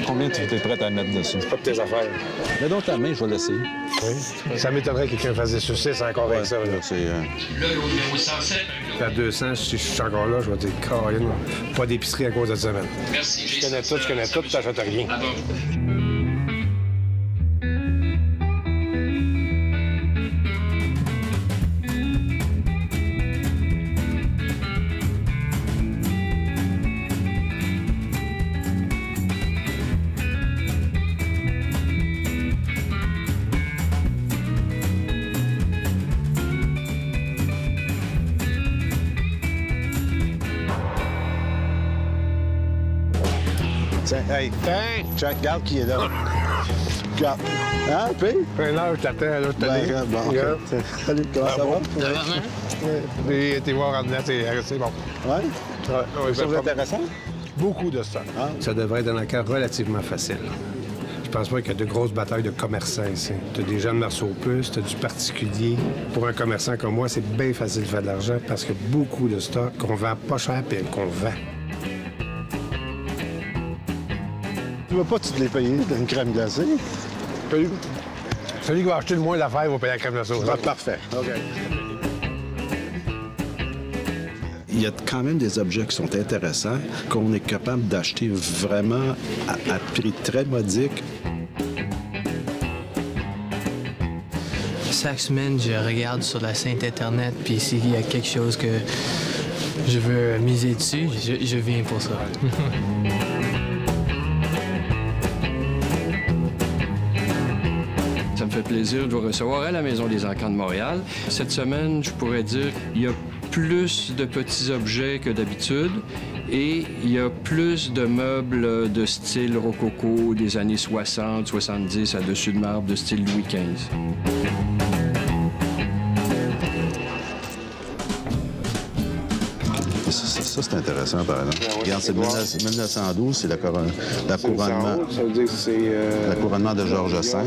Combien tu es prêt à mettre dessus? C'est pas de tes affaires. Mets donc ta main, je vais l'essayer. Oui. Ça m'étonnerait que quelqu'un fasse des saucisses encore avec ça. Là. C'est... À 200, si je suis encore là, je vais dire, Caroline, pas d'épicerie à cause de cette semaine. Merci. Je connais tout, tu t'achètes rien. Ah bon. Hey, check, regarde qui est là. Regarde. Hein, puis? Un âge, t'attends, là, je te dis. Bon, Regarde. Salut, comment ça va? J'ai été voir en dedans, c'est bon. Ouais? Ouais, Ça vous intéressant? Beaucoup de stock. Ah. Ça devrait être un accord relativement facile. Je pense pas qu'il y a de grosses batailles de commerçants ici. Tu as des gens de Marceau Plus, tu as du particulier. Pour un commerçant comme moi, c'est bien facile de faire de l'argent parce qu'il y a beaucoup de stock qu'on vend pas cher et qu'on vend. Tu veux pas toutes les payer d'une crème glacée? Celui qui va acheter le moins d'affaires va payer la crème de sauce. Ah, parfait. OK. Il y a quand même des objets qui sont intéressants, qu'on est capable d'acheter vraiment à prix très modique. Chaque semaine, je regarde sur la site Internet, puis s'il y a quelque chose que je veux miser dessus, je viens pour ça. Ça me fait plaisir de vous recevoir à la Maison des Encans de Montréal. Cette semaine, je pourrais dire qu'il y a plus de petits objets que d'habitude et il y a plus de meubles de style rococo des années 60, 70 à dessus de marbre de style Louis XV. Ça, c'est intéressant, par exemple. Regarde, c'est 1912, c'est l'acouronnement. Ça veut dire que c'est... L'acouronnement de Georges V,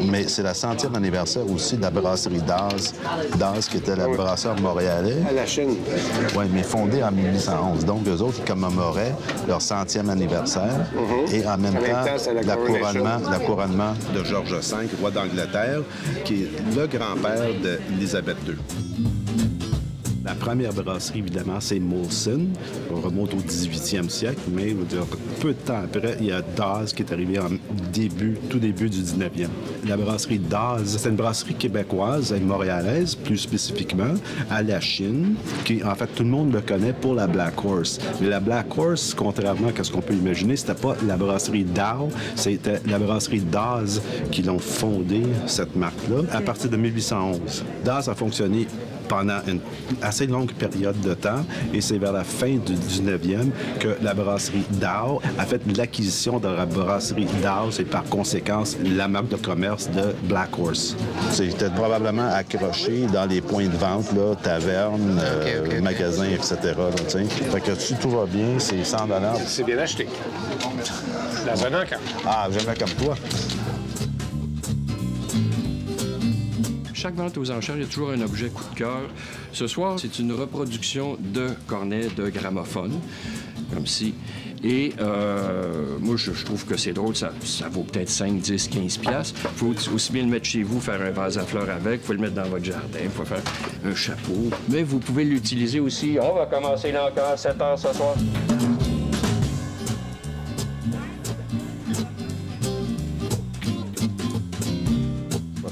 mais c'est la 100e anniversaire aussi de la brasserie Daz. Daz, qui était la brasseur montréalais. À la Chine. Oui, mais fondée en 1811. Donc, eux autres, ils commémoraient leur 100e anniversaire. Et en même temps, c'est la l'acouronnement de Georges V, roi d'Angleterre, qui est le grand-père d'Élisabeth II. La première brasserie, évidemment, c'est Molson. On remonte au 18e siècle, mais peu de temps après, il y a Daz qui est arrivé en tout début du 19e. La brasserie Daz, c'est une brasserie québécoise et montréalaise, plus spécifiquement, à la Chine, qui, en fait, tout le monde le connaît pour la Black Horse. Mais la Black Horse, contrairement à ce qu'on peut imaginer, c'était pas la brasserie Dow, c'était la brasserie Daz qui l'ont fondée, cette marque-là, à partir de 1811. Daz a fonctionné pendant une assez longue période de temps, et c'est vers la fin du 19e que la brasserie Dow a fait l'acquisition de la brasserie Dow et par conséquence la marque de commerce de Black Horse. C'était probablement accroché dans les points de vente, là, tavernes, magasins, etc. Là, fait que si tout va bien, c'est 100 $. C'est bien acheté. Dans un encas. Ah, jamais comme toi. Chaque vente aux enchères, il y a toujours un objet coup de cœur. Ce soir, c'est une reproduction de cornet de gramophone, comme ci. Et moi, je trouve que c'est drôle, ça vaut peut-être 5, 10, 15 piastres. Il faut aussi bien le mettre chez vous, faire un vase à fleurs avec, il faut le mettre dans votre jardin, il faut faire un chapeau. Mais vous pouvez l'utiliser aussi. On va commencer l'encas à 7 heures ce soir.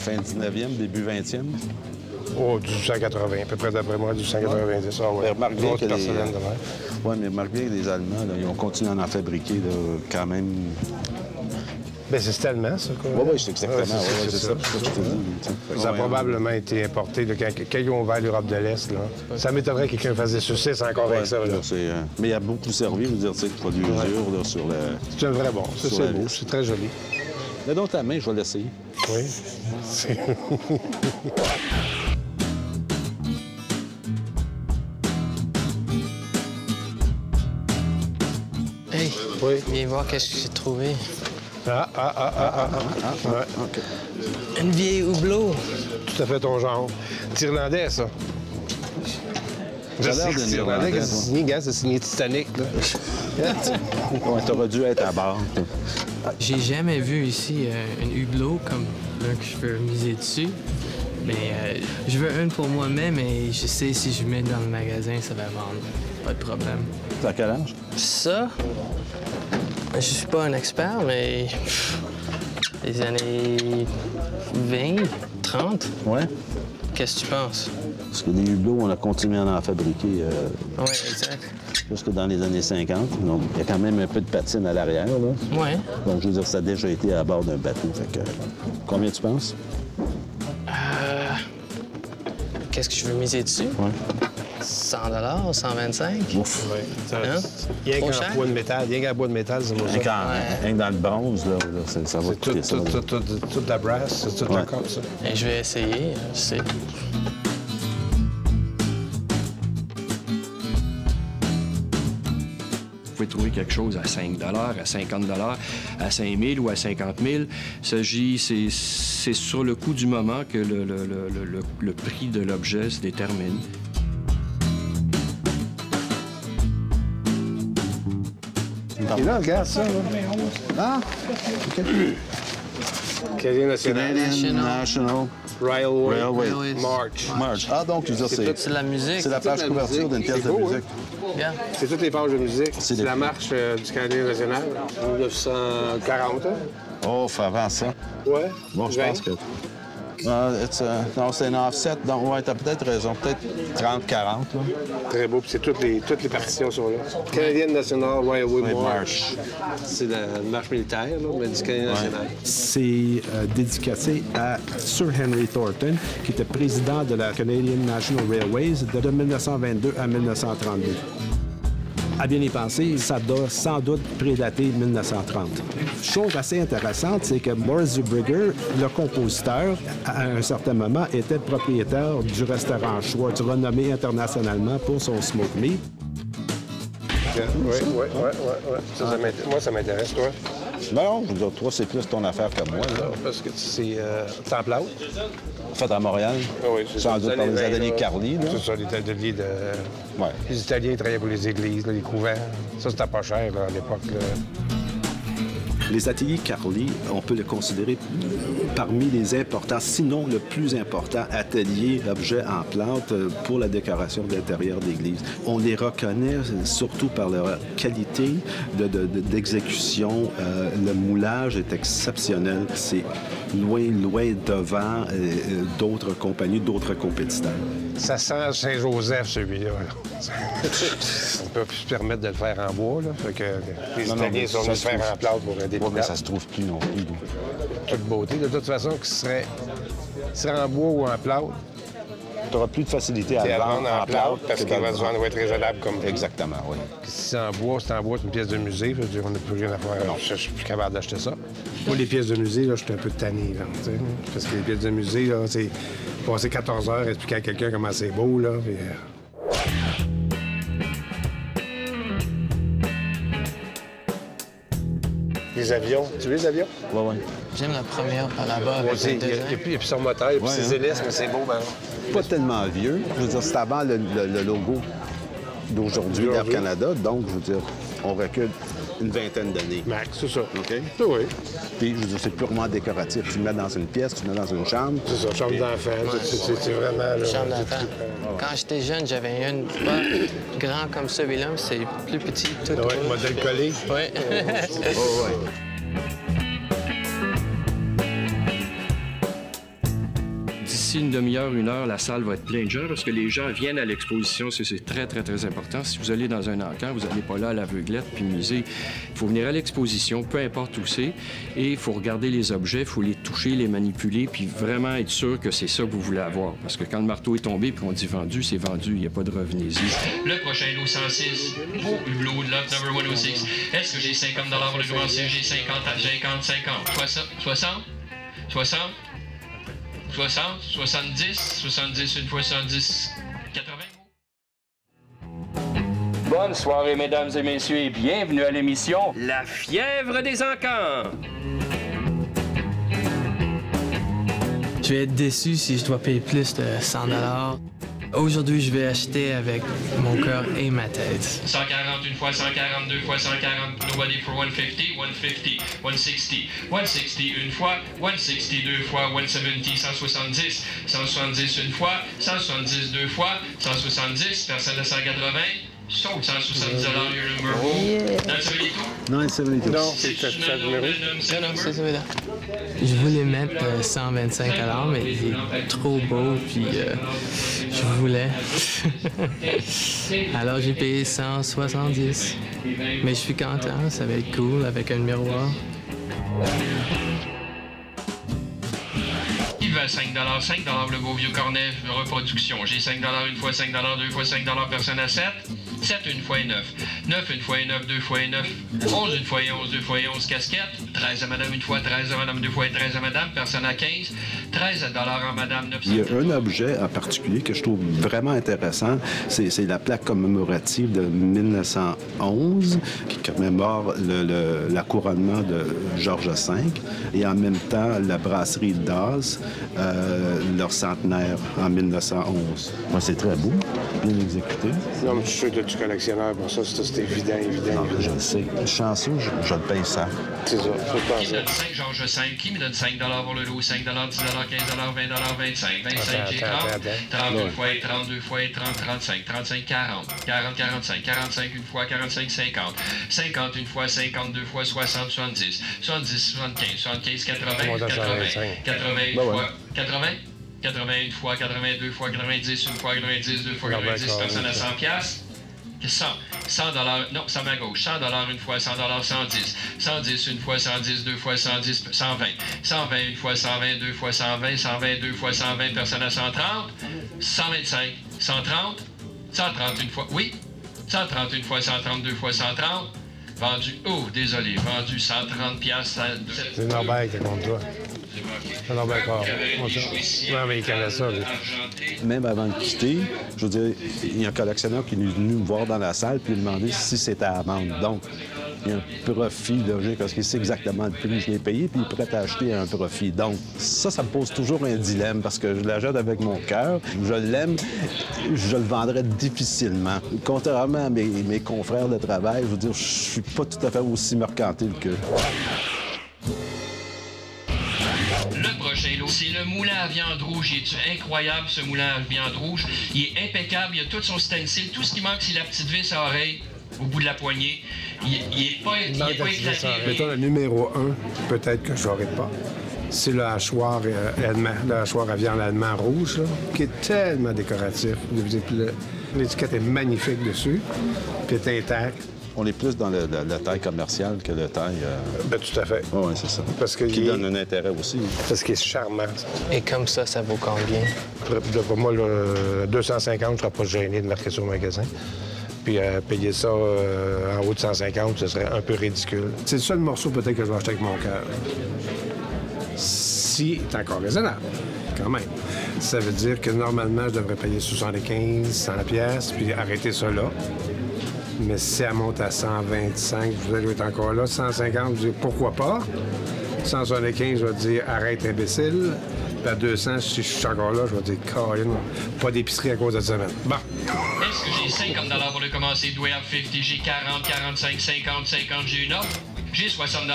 Fin 19e, début 20e. Oh, 1880, à peu près d'après moi, 1890. Ah, ouais. Mais remarque bien que Oui, mais remarque bien que les Allemands, là, ils ont continué à en fabriquer là, quand même. Bien, c'est tellement, ça, quoi. Oui, c'est exactement. C'est ça. Ça a probablement été importé là, quand ils ont ouvert l'Europe de l'Est. Là. Ça m'étonnerait que quelqu'un fasse des saucisses encore avec ça. Là. Mais il a beaucoup servi, je veux dire, tu sais, pas d'usure là, sur le... C'est un vrai bon. Ça, c'est beau. C'est très joli. Mets donc ta main, je vais l'essayer. Oui. Hey, Oui. viens voir qu'est-ce que j'ai trouvé. Ouais. OK. Une vieille hublot. Tout à fait ton genre. C'est irlandais, ça. Je Ça a l'air sais que d'une c'est Irlandaise, que c'est signé, gars, c'est signé Titanic, là. Ouais, t'aurais dû être à bord. J'ai jamais vu ici une hublot comme là que je peux miser dessus. Mais je veux une pour moi-même et je sais si je mets dans le magasin, ça va vendre. Pas de problème. T'as quel âge? Ça, je suis pas un expert, mais les années 20, 30. Ouais. Qu'est-ce que tu penses? Parce que des hublots, on a continué à en fabriquer Oui, exact. jusque dans les années 50. Donc, il y a quand même un peu de patine à l'arrière, là. Oui. Donc, je veux dire, ça a déjà été à bord d'un bateau. Fait que, combien tu penses? Qu'est-ce que je veux miser dessus? Ouais. 100 $, 125? Ouf. Hein? Rien Trop qu'en cher? bois de métal, rien qu'en bois de métal, c'est pour ça. Rien que dans le bronze, là, ça va C'est coûter ça. là. toute la brass, c'est toute la corde, ça. Et je vais essayer, je sais. Vous pouvez trouver quelque chose à 5 à 50 à 5 000 ou à 50 000. C'est sur le coup du moment que le prix de l'objet se détermine. Et là, regarde ça, là. Ah! Canadien national. National Railway. Railway. March. Ah, donc, je veux dire, C'est de la musique. c'est la page couverture d'une pièce de beau, musique. Bien. C'est toutes les pages de musique. C'est C'est des- la marche du Canadien national, 1940. Hein? Oh, faut avant ça. Ouais. Bon, je pense que... non, c'est un offset. Donc, ouais, t'as peut-être raison. Peut-être 30-40, là. Très beau. Puis c'est toutes les partitions sont là. Canadian National Railway Ouais, March. C'est la marche militaire, là, mais du Canadien national. C'est dédicacé à Sir Henry Thornton, qui était président de la Canadian National Railways de 1922 à 1932. À bien y penser, ça doit sans doute prédater 1930. Chose assez intéressante, c'est que Morris Zubriger, le compositeur, à un certain moment, était le propriétaire du restaurant Schwartz, renommé internationalement pour son smoke meat. Oui. Moi, ça m'intéresse, toi. Non, je veux dire, toi, c'est plus ton affaire que moi, là. Parce que c'est temple haute. Fait à Montréal. Oui, c'est Sans doute par les ateliers Carly, là. C'est ça, les ateliers de... Ouais. Les Italiens travaillaient pour les églises, là, les couvents. Ça, c'était pas cher, là, à l'époque, là. Les ateliers Carly, on peut le considérer parmi les importants, sinon le plus important atelier d'objets en plante pour la décoration de l'intérieur d'église. On les reconnaît surtout par leur qualité d'exécution. Le moulage est exceptionnel. C'est loin devant d'autres compagnies, d'autres compétiteurs. Ça sent Saint-Joseph, celui-là. On peut plus se permettre de le faire en bois, là. Fait que les Italiens sont venus le faire en plâtre pour aider. Oui, mais ça se trouve plus non plus. Toute beauté. De toute façon, que ce serait en bois ou en plâtre, Tu n'auras plus de facilité à c'est le à vendre en plâtre parce que qu'il dans va le se vendre, va être raisonnable comme. Exactement, oui. Si c'est en bois, c'est une pièce de musée. Je veux dire, on n'a plus rien à faire. Non, je suis plus capable d'acheter ça. Moi, les pièces de musée, là, je suis un peu tanné, là, tu sais. Parce que les pièces de musée, là, c'est passer 14 heures à expliquer à quelqu'un comment c'est beau, là. Puis, Les avions. Tu veux les avions? Oui, oui. J'aime la première par là-bas avec le Il y design. a plus son moteur, il y a plus ses hélices, mais c'est beau, ben. Pas tellement vieux. Je veux dire, c'est avant le logo d'aujourd'hui d'Air Canada. Donc, je veux dire, on recule une vingtaine d'années. Max, c'est ça. OK? Oui. Puis, je veux dire, c'est purement décoratif. Tu le mets dans une pièce, tu le mets dans une chambre. C'est ça, chambre d'enfant. C'est vraiment. Là, Chambre d'enfant. Quand j'étais jeune, j'avais une pas grand comme celui-là, mais c'est plus petit. Tout Ouais, rouge. modèle collé. Oui. Oh, ouais. D'ici une demi-heure, une heure, la salle va être pleine de gens parce que les gens viennent à l'exposition. C'est très, très, très important. Si vous allez dans un encamp, vous n'allez pas là à l'aveuglette puis musée. Il faut venir à l'exposition, peu importe où c'est, et il faut regarder les objets, il faut les toucher, les manipuler, puis vraiment être sûr que c'est ça que vous voulez avoir. Parce que quand le marteau est tombé puis qu'on dit vendu, c'est vendu, il n'y a pas de revenez-y. Le prochain lot 106, beau hublot de lot number 106. Est-ce que j'ai 50 pour le commencer? J'ai 50 à 50, 60, 60, 70, 70 une fois 70, 80. Bonne soirée, mesdames et messieurs, et bienvenue à l'émission La fièvre des encans. Je vais être déçu si je dois payer plus de 100 $. Aujourd'hui, je vais acheter avec mon cœur et ma tête. 140 une fois, 142 fois, 140, nobody for 150, 150, 160, 160 une fois, 160 deux fois, 170, 170, 170 une fois, 170 deux fois, 170, personne à 180, sauf 170 your number. That's 72? Non, c'est 72. Non, C'est c'est ça le numéro. C'est celui-là. Je voulais mettre 125 $, mais il est trop beau, puis je voulais. Alors j'ai payé 170. Mais je suis content, ça va être cool avec un miroir. Il va 5 $, le beau vieux cornet de reproduction. J'ai 5 une fois, 5 deux fois, 5 personne à 7. 7 une fois et 9. 9 une fois et 9, 2 fois et 9. 11 une fois et 11, 2 fois et 11 casquettes. 13 à madame une fois, 13 à madame deux fois et 13 à madame, personne à 15. 13 $, en madame, 900. Il y a un objet en particulier que je trouve vraiment intéressant. C'est la plaque commémorative de 1911 qui commémore l'accouronnement de Georges V et en même temps la brasserie Daz, leur centenaire en 1911. Moi, c'est très beau, bien exécuté. Non, mais je suis sûr que tu collectionneur, pour ça, c'est évident. Non, je le sais. Chanceux, je le paye ça. C'est ça, c'est pas Qui me ça. donne 5 Georges V? Qui me donne 5 $ pour le lot? 5 $, 10 $, 15 $, 20 $, 25. 25, j'ai 30. 32 fois et 32 fois et 30, 35. 35, 40. 40, 45. 45 une fois, 45, 50. 50 une fois, 52 fois, 60, 70. 70, 75. 75, 80. 80 une fois. 80? 81 fois, 82 fois, 90 une fois, 90 deux fois, 90 personnes à 100 $. 100 $, non, ça m'a gauche. 100 $ une fois, 100 $, 110. 110 une fois, 110 deux fois, 110, 120. 120 une fois, 120 deux fois, 120. 120 deux fois, 120, personne à 130. 125, 130. 130 une fois, oui. 130 une fois, 130 deux fois, 130. Vendu, oh, désolé, vendu 130 $. C'est Norbert qui est contre toi. C'est Norbert Corps. Non, mais il connaît ça, lui. Même avant de quitter, je veux dire, il y a un collectionneur qui est venu me voir dans la salle puis me demander si c'était à vendre. Donc, il y a un profit logique parce qu'il sait exactement le prix que je l'ai payé puis il est prêt à acheter à un profit. Donc, ça me pose toujours un dilemme parce que je l'achète avec mon cœur. Je l'aime, je le vendrais difficilement. Contrairement à mes confrères de travail, je veux dire, je suis pas tout à fait aussi mercantile qu'eux. Le prochain lot, c'est le moulin à viande rouge. Il est incroyable, ce moulin à viande rouge. Il est impeccable, il a tout son stencil. Tout ce qui manque, c'est la petite vis à oreille au bout de la poignée. Il est pas éclaté. Mettons le numéro 1, peut-être que je n'aurai pas. C'est le hachoir allemand, le hachoir à viande allemand rouge, là, qui est tellement décoratif. L'étiquette est magnifique dessus, puis elle est intacte. On est plus dans la taille commerciale que la taille... Ben, tout à fait. Oui, c'est ça. Parce que qui donne un intérêt aussi. Parce qu'il est charmant. Et comme ça vaut combien? Pour moi, le 250, je ne serais pas gêné de marquer sur le magasin. Puis payer ça en haut de 150, ce serait un peu ridicule. C'est le seul morceau peut-être que je vais acheter avec mon cœur. Si c'est encore raisonnable, quand même. Ça veut dire que normalement, je devrais payer 75, 100 $, puis arrêter ça là. Mais si ça monte à 125, vous allez être encore là. 150, je vais dire pourquoi pas. 175, je vais dire arrête, imbécile. Puis à 200, si je suis encore là, je vais dire Colin, pas d'épicerie à cause de semaine. Bon. Est-ce que j'ai 50 $ pour le commencer? Do I have 50? J'ai 40, 45, 50, 50, j'ai une offre. J'ai 60 $,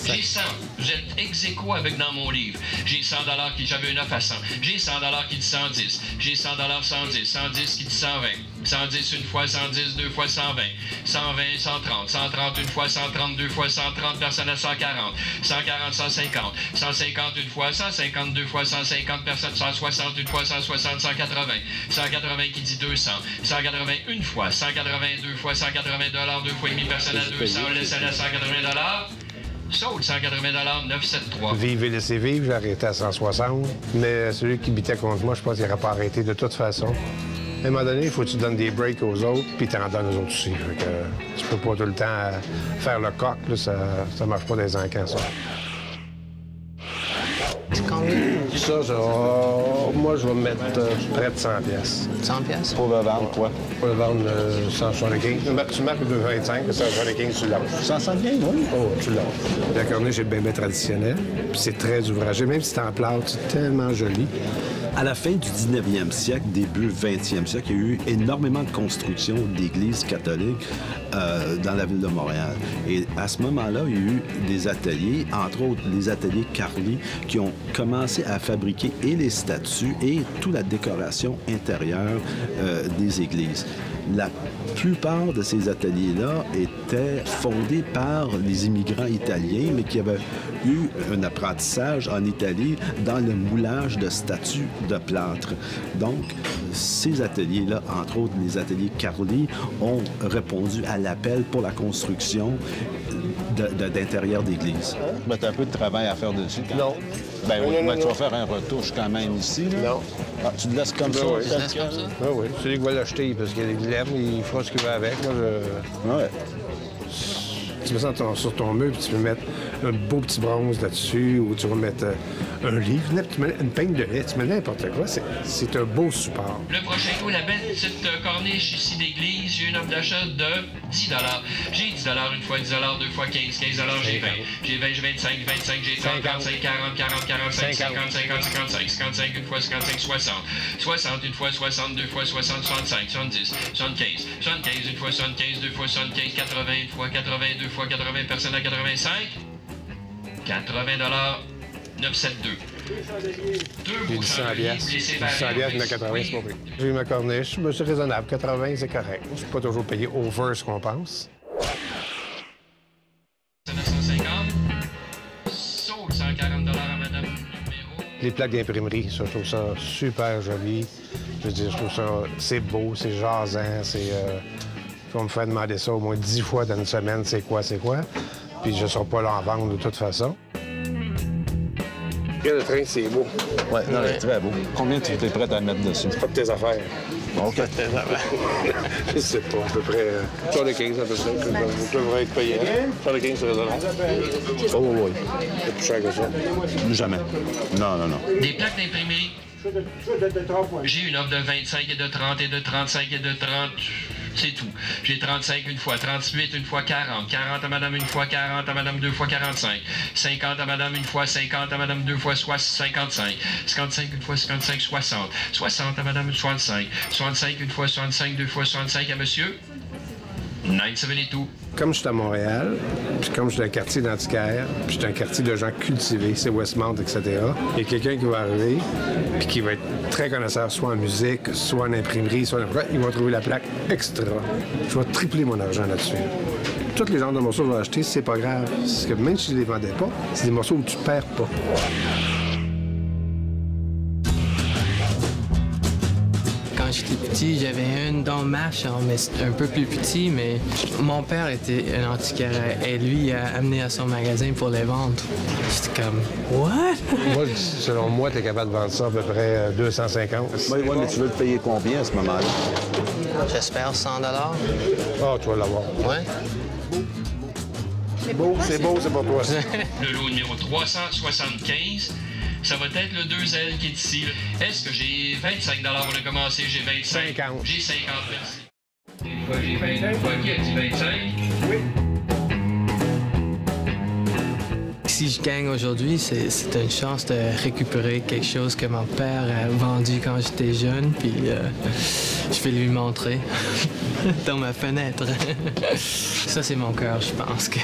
j'ai 100. Vous êtes ex aequo avec dans mon livre. J'ai 100 $ qui j'avais une offre à 100. J'ai 100 $ qui dit 110. J'ai 100 $, 110. 110 qui dit 120. 110 une fois, 110 deux fois, 120. 120, 130. 130 une fois, 130 deux fois, 130 personnes à 140. 140, 150. 150 une fois, 150 deux fois, 150 personnes, 160 une fois, 160, 180. 180 qui dit 200. 180 une fois, 180 deux fois, 180 $ deux fois et demi personnes à 200. On laisse aller à 180 $. Saute 180 $, 973. Vivre et laisser vivre, j'ai arrêté à 160. Mais celui qui bitait contre moi, je pense qu'il n'aurait pas arrêté de toute façon. À un moment donné, il faut que tu donnes des breaks aux autres, puis tu en donnes aux autres aussi. Fait que tu peux pas tout le temps faire le coq, là, ça marche pas des encans, ça. Ça, moi, je vais mettre près de 100 $. 100 $? Pour le vendre, quoi? Pour le vendre 175. Tu marques 225, 175, tu l'as. 175, oui. Oh, tu l'as. La corniche est bien traditionnelle, puis c'est très ouvragé. Même si c'est en plâtre, c'est tellement joli. À la fin du 19e siècle, début 20e siècle, il y a eu énormément de construction d'églises catholiques dans la ville de Montréal. Et à ce moment-là, il y a eu des ateliers, entre autres les ateliers Carly, qui ont commencé à fabriquer et les statues et toute la décoration intérieure des églises. La plupart de ces ateliers-là étaient fondés par les immigrants italiens, mais qui avaient eu un apprentissage en Italie dans le moulage de statues de plâtre. Donc, ces ateliers-là, entre autres les ateliers Carly, ont répondu à l'appel pour la construction d'intérieur d'église. Ben, t'as un peu de travail à faire dessus. Quand... Non. Ben oui, non, tu vas faire un retouche quand même ici. Là. Non. Ah, tu le laisses comme ça? Oui. Tu laisses comme ça? Oui, oui. C'est lui qui va l'acheter parce qu'il y a des lèvres, il fera ce qu'il veut avec. Moi, Ouais. Tu mets ça sur ton mur, puis tu peux mettre un beau petit bronze là-dessus, ou tu vas mettre un livre, tu mets une peigne de lait, tu mets n'importe quoi. C'est un beau support. Le prochain coup, la belle petite corniche ici d'église, j'ai une offre d'achat de 10 $. J'ai 10 $, une fois 10 $, deux fois 15, 15 $, j'ai 20. J'ai 20, j'ai 25, 25, j'ai 30, 35, 40, 40, 45, 50, 50, 55, 55, une fois 55, 60. 60, une fois 60, deux fois 60, 65, 70, 75, 75, une fois 75, deux fois 75, 80, une fois 80, deux fois 80, personne à 85. 80 $, 972. J'ai 10 100 piastres. 10 100 piastres, mais 80, c'est pas pire. J'ai eu ma corniche, mais c'est raisonnable. 80, c'est correct. Je ne suis pas toujours payé over ce qu'on pense. 950. Sauf 140 $ à madame numéro. Les plaques d'imprimerie, ça, je trouve ça super joli. Je veux dire, je trouve ça, c'est beau, c'est jasant, c'est... on me fait demander ça au moins 10 fois dans une semaine, c'est quoi. Puis je ne serai pas là en vente de toute façon. Le train, c'est beau. Oui, non, c'est très beau. Combien tu es prêt à mettre dessus? C'est pas de tes affaires. OK. Je sais pas, à peu près. Sur les 15, à peu près. Vous devrez être payé. Sur les 15, c'est raisonnable. Oh, oui. C'est plus cher que ça. Jamais. Non. Des plaques d'imprimerie. J'ai une offre de 25 et de 30 et de 35 et de 30. C'est tout. J'ai 35 une fois, 38 une fois, 40. 40 à madame une fois, 40 à madame deux fois, 45. 50 à madame une fois, 50 à madame deux fois, 55. 55 une fois, 55, 60. 60 à madame 65. 65 une fois, 65 deux fois, 65 à monsieur. 972. Comme je suis à Montréal, puis comme je suis dans un quartier d'antiquaire, puis je suis un quartier de gens cultivés, c'est Westmount, etc., il y a quelqu'un qui va arriver, puis qui va être très connaisseur, soit en musique, soit en imprimerie, soit en... Il va trouver la plaque extra. Je vais tripler mon argent là-dessus. Tous les genres de morceaux que je vais acheter, c'est pas grave. Parce que même si je les vendais pas, c'est des morceaux où tu perds pas. Quand j'étais petit, j'avais une dans ma chambre, mais c'était un peu plus petit, mais mon père était un antiquaire et lui a amené à son magasin pour les vendre. J'étais comme, what? Moi, selon moi, tu es capable de vendre ça à peu près 250. Oui, mais tu veux le payer combien à ce moment-là? J'espère 100 $. Ah, tu vas l'avoir. Ouais. C'est beau, c'est pour toi. Le lot numéro 375. Ça va être le 2L qui est ici. Est-ce que j'ai 25 $ pour le commencer? J'ai 25. 50. J'ai 50, merci. Une fois j'ai 20, une fois qui a dit 25. Oui. Si je gagne aujourd'hui, c'est une chance de récupérer quelque chose que mon père a vendu quand j'étais jeune, puis je vais lui montrer dans ma fenêtre. Ça, c'est mon cœur, je pense, que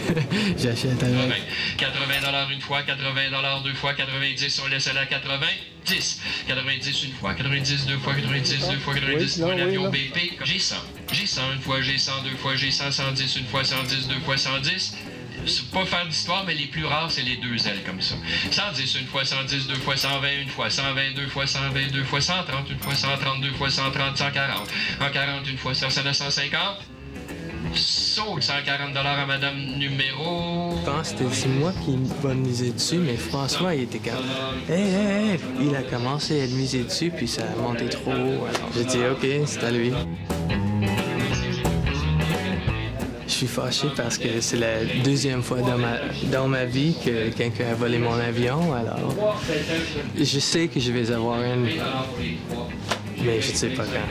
j'achète avec. 80 $ une fois, 80 $ deux fois, 90, on laisse aller à 80. 10. 90 une fois, 90 deux fois, 90 deux fois, 90 pour l'avion BP. J'ai 100. J'ai 100 une fois, j'ai 100 deux fois, j'ai 100, 110 une fois, 110 deux fois, 110. C'est pas faire d'histoire, mais les plus rares, c'est les 2 L comme ça. 110 une fois, 110 deux fois, 120 une fois, 120 deux fois, 120 deux fois, 130 une fois, 130 deux fois, 130, 140. 140 une fois, 150. Saute 140 $ à madame numéro... Je pense que c'est moi qui va miser dessus, mais François, il était comme... Hey! Il a commencé à miser dessus, puis ça a monté trop haut. Alors j'ai dit, OK, c'est à lui. Je suis fâché parce que c'est la deuxième fois dans ma vie que quelqu'un a volé mon avion, alors je sais que je vais avoir une, mais je ne sais pas quand.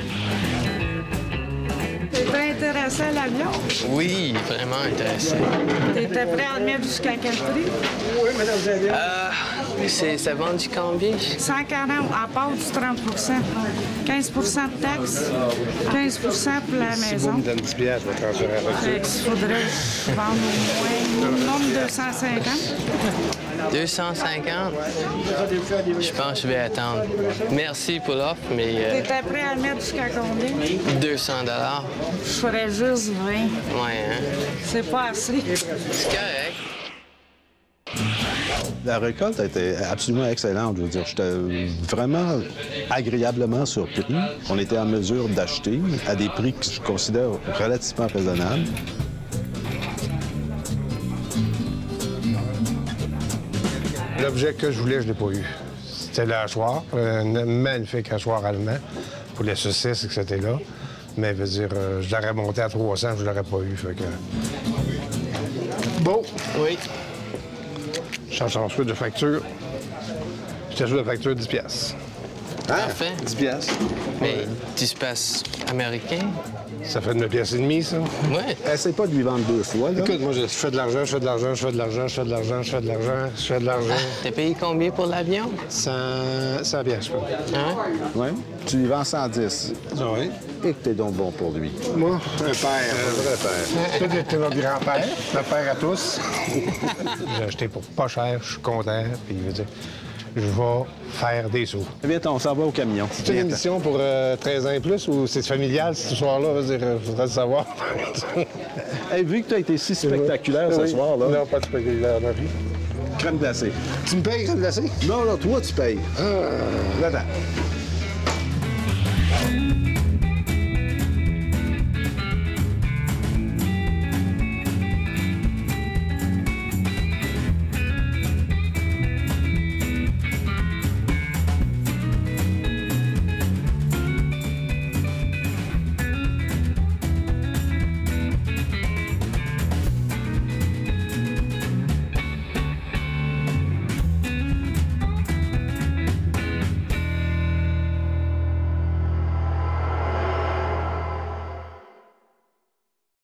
C'est pas intéressant. intéressé à l'avion? Oui, vraiment intéressé. T'étais prêt à le mettre jusqu'à quel prix? Ça vend du combien? 140 à part du 30 15 de taxes, 15 pour la Si vous maison. me donnez 10 piastres, je vais transférer la Fait voiture. qu'il faudrait que je vende au moins minimum 250. 250? Je pense que je vais attendre. Merci pour l'offre, mais T'étais prêt à le mettre jusqu'à combien? 200 $. Je ferais juste 20. Ouais, hein? C'est pas assez. C'est correct. La récolte a été absolument excellente. Je veux dire, j'étais vraiment agréablement surpris. On était en mesure d'acheter à des prix que je considère relativement raisonnables. L'objet que je voulais, je ne l'ai pas eu. C'était le hachoir, un magnifique hachoir allemand pour les saucisses, etc. Mais je veux dire, je l'aurais monté à 300, je ne l'aurais pas eu. Fait que... Bon. Oui. Je change ensuite de facture. Je t'ajoute de facture 10 piastres. Parfait. 10 piastres. Mais tu se passes américain? Ça fait 9 piastres et demi, ça. Ouais. Essaye pas de lui vendre deux fois, là. Écoute, moi, je fais de l'argent, je fais de l'argent, je fais de l'argent, je fais de l'argent, je fais de l'argent, je fais de l'argent. T'as payé combien pour l'avion? 100 piastres, je crois. Hein? Ouais. Tu lui vends 110. Oui. Et que t'es donc bon pour lui. Moi, un père, un vrai père. Toi, t'es notre grand-père, notre père à tous. J'ai acheté pour pas cher, je suis content, puis je veux dire, je vais faire des sous. Viens, on s'en va au camion. C'est une émission pour 13 ans et plus ou c'est familial ce soir-là? Je veux dire, faudrait le savoir. Hey, vu que tu as été si spectaculaire ce Oui. soir, là. Non, pas de spectaculaire, non. Crème glacée. Tu me payes, crème glacée? Non, là, toi, tu payes. Attends.